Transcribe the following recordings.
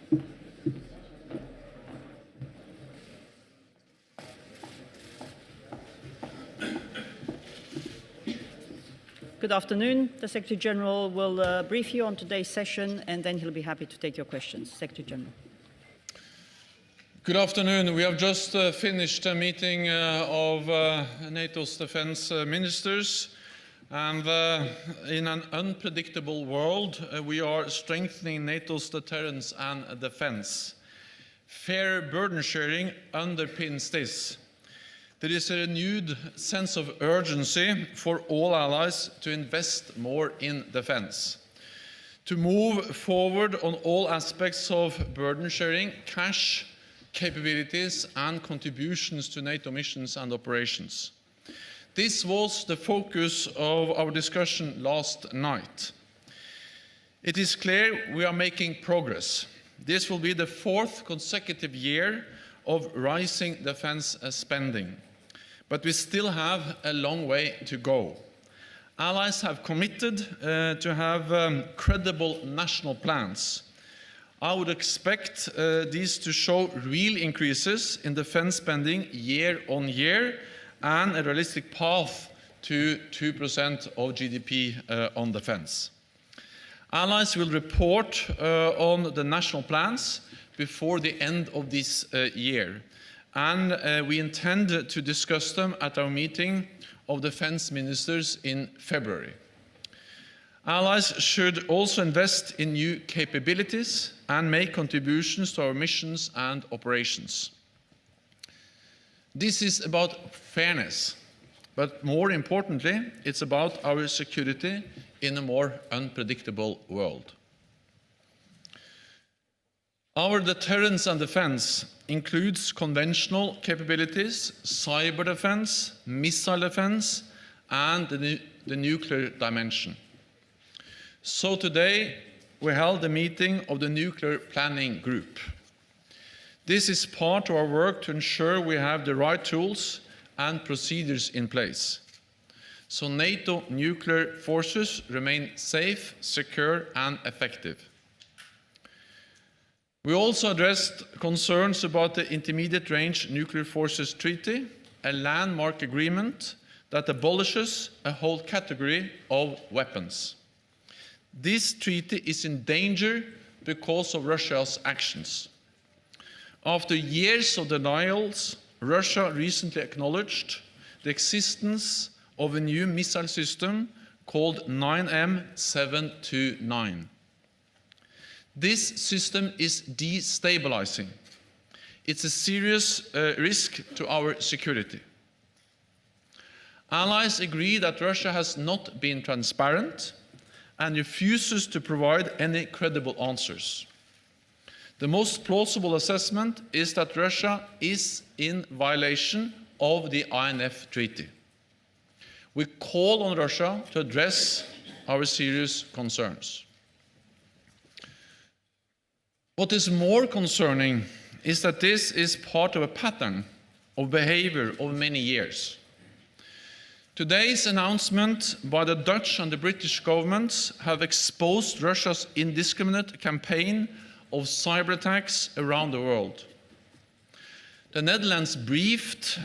Good afternoon. The Secretary General will brief you on today's session, and then he'll be happy to take your questions. Secretary General. Good afternoon. We have just finished a meeting of NATO's defense ministers, and in an unpredictable world, we are strengthening NATO's deterrence and defense. Fair burden sharing underpins this. There is a renewed sense of urgency for all allies to invest more in defense, to move forward on all aspects of burden sharing, cash, capabilities and contributions to NATO missions and operations. This was the focus of our discussion last night. It is clear we are making progress. This will be the fourth consecutive year of rising defense spending. But we still have a long way to go. Allies have committed to have credible national plans. I would expect these to show real increases in defense spending year on year and a realistic path to 2% of GDP on defense. Allies will report on the national plans before the end of this year. And we intend to discuss them at our meeting of defense ministers in February. Allies should also invest in new capabilities and make contributions to our missions and operations. This is about fairness, but more importantly, it's about our security in a more unpredictable world. Our deterrence and defense includes conventional capabilities, cyber defense, missile defense, and the nuclear dimension. So today, we held a meeting of the Nuclear Planning Group. This is part of our work to ensure we have the right tools and procedures in place, so NATO nuclear forces remain safe, secure, and effective. We also addressed concerns about the Intermediate Range Nuclear Forces Treaty, a landmark agreement that abolishes a whole category of weapons. This treaty is in danger because of Russia's actions. After years of denials, Russia recently acknowledged the existence of a new missile system called 9M729. This system is destabilizing. It's a serious risk to our security. Allies agree that Russia has not been transparent and refuses to provide any credible answers. The most plausible assessment is that Russia is in violation of the INF Treaty. We call on Russia to address our serious concerns. What is more concerning is that this is part of a pattern of behavior over many years. Today's announcement by the Dutch and the British governments have exposed Russia's indiscriminate campaign of cyber attacks around the world. The Netherlands briefed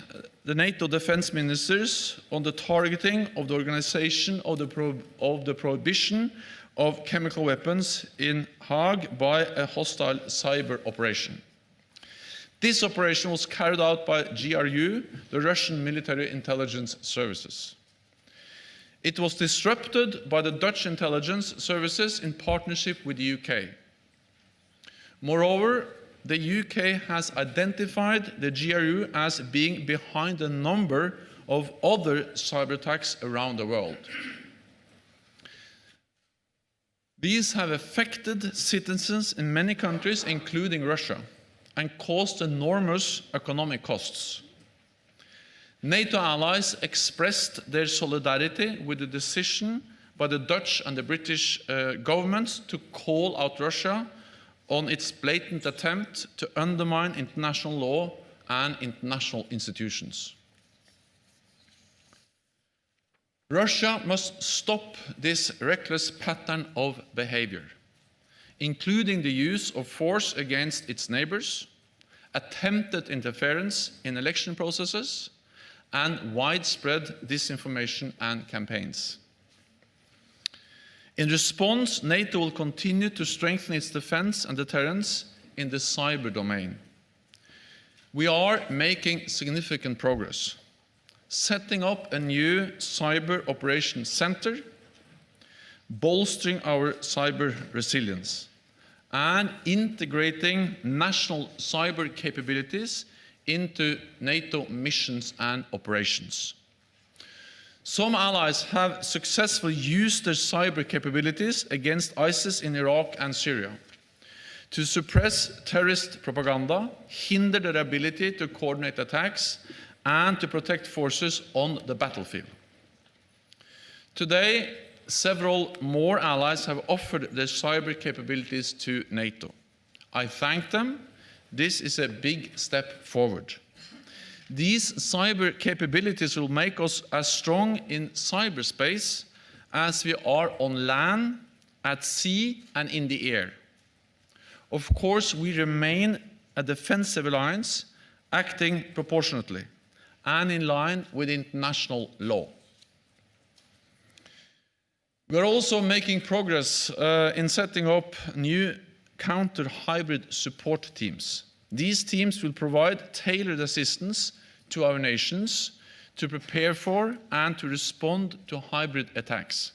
the NATO defense ministers on the targeting of the organization of the prohibition of chemical weapons in Hague by a hostile cyber operation. This operation was carried out by GRU, the Russian military intelligence services. It was disrupted by the Dutch intelligence services in partnership with the UK. Moreover, the UK has identified the GRU as being behind a number of other cyber attacks around the world. These have affected citizens in many countries, including Russia, and caused enormous economic costs. NATO allies expressed their solidarity with the decision by the Dutch and the British governments to call out Russia on its blatant attempt to undermine international law and international institutions. Russia must stop this reckless pattern of behavior. including the use of force against its neighbors, attempted interference in election processes, and widespread disinformation and campaigns. In response, NATO will continue to strengthen its defense and deterrence in the cyber domain. We are making significant progress, setting up a new cyber operations center, bolstering our cyber resilience, and integrating national cyber capabilities into NATO missions and operations. Some allies have successfully used their cyber capabilities against ISIS in Iraq and Syria to suppress terrorist propaganda, hinder their ability to coordinate attacks, and to protect forces on the battlefield. Today, several more allies have offered their cyber capabilities to NATO. I thank them. This is a big step forward. These cyber capabilities will make us as strong in cyberspace as we are on land, at sea, and in the air. Of course, we remain a defensive alliance acting proportionately and in line with international law. We are also making progress in setting up new counter-hybrid support teams. These teams will provide tailored assistance to our nations to prepare for and to respond to hybrid attacks.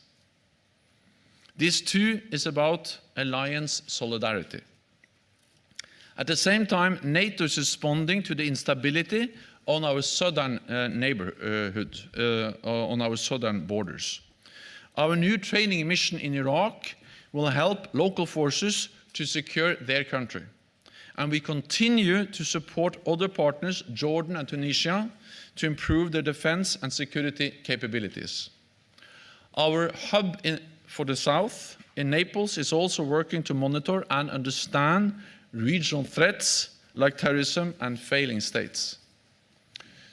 This too is about alliance solidarity. At the same time, NATO is responding to the instability on our southern neighborhood, on our southern borders. Our new training mission in Iraq will help local forces to secure their country. And we continue to support other partners, Jordan and Tunisia, to improve their defense and security capabilities. Our hub for the South in Naples is also working to monitor and understand regional threats like terrorism and failing states.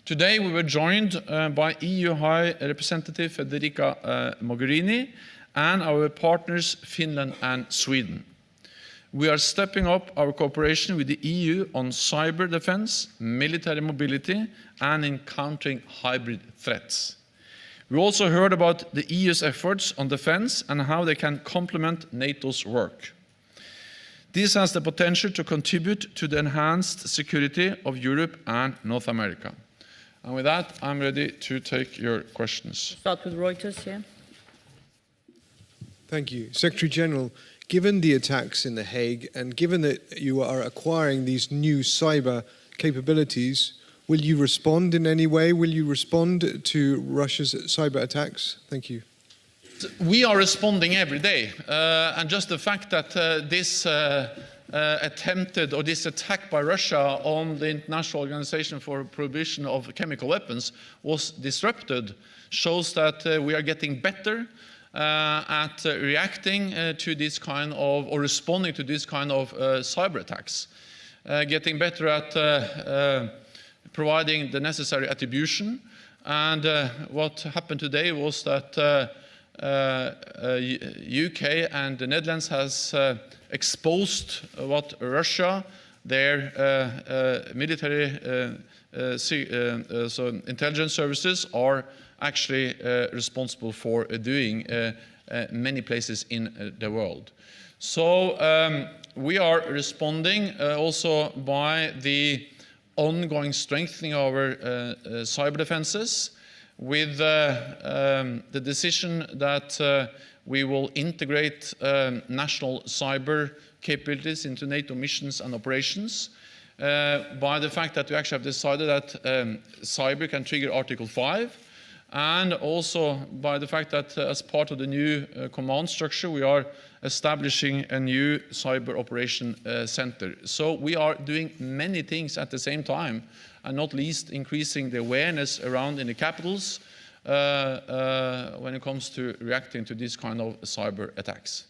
Today we were joined by EU High Representative Federica Mogherini and our partners Finland and Sweden. We are stepping up our cooperation with the EU on cyber defense, military mobility, and in countering hybrid threats. We also heard about the EU's efforts on defense and how they can complement NATO's work. This has the potential to contribute to the enhanced security of Europe and North America. And with that, I'm ready to take your questions. Start with Reuters, yeah. Thank you. Secretary General, given the attacks in The Hague and given that you are acquiring these new cyber capabilities, will you respond in any way? Will you respond to Russia's cyber attacks? Thank you. We are responding every day, and just the fact that this attempted or this attack by Russia on the International Organization for Prohibition of Chemical Weapons was disrupted shows that we are getting better at reacting to this kind of, or responding to this kind of cyber attacks, getting better at providing the necessary attribution. And what happened today was that UK and the Netherlands has exposed what Russia, their military so intelligence services are actually responsible for doing many places in the world. So we are responding also by the ongoing strengthening of our cyber defenses, with the decision that we will integrate national cyber capabilities into NATO missions and operations, by the fact that we actually have decided that cyber can trigger Article 5, and also by the fact that as part of the new command structure we are establishing a new cyber operation center. So we are doing many things at the same time, and not least increasing the awareness around in the capitals when it comes to reacting to this kind of cyber attacks.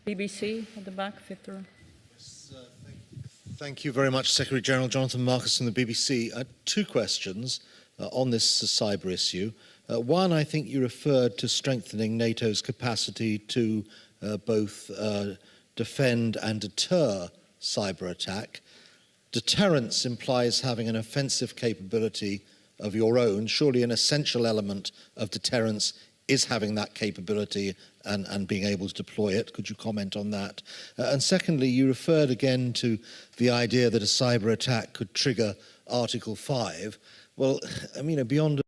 BBC at the back, Victor. Yes, thank you very much, Secretary General Jonathan Marcus from the BBC. Two questions on this cyber issue. One, I think you referred to strengthening NATO's capacity to both defend and deter cyber attack. Deterrence implies having an offensive capability of your own. Surely an essential element of deterrence is having that capability and being able to deploy it. Could you comment on that? And secondly, you referred again to the idea that a cyber attack could trigger Article 5. Well, I mean, beyond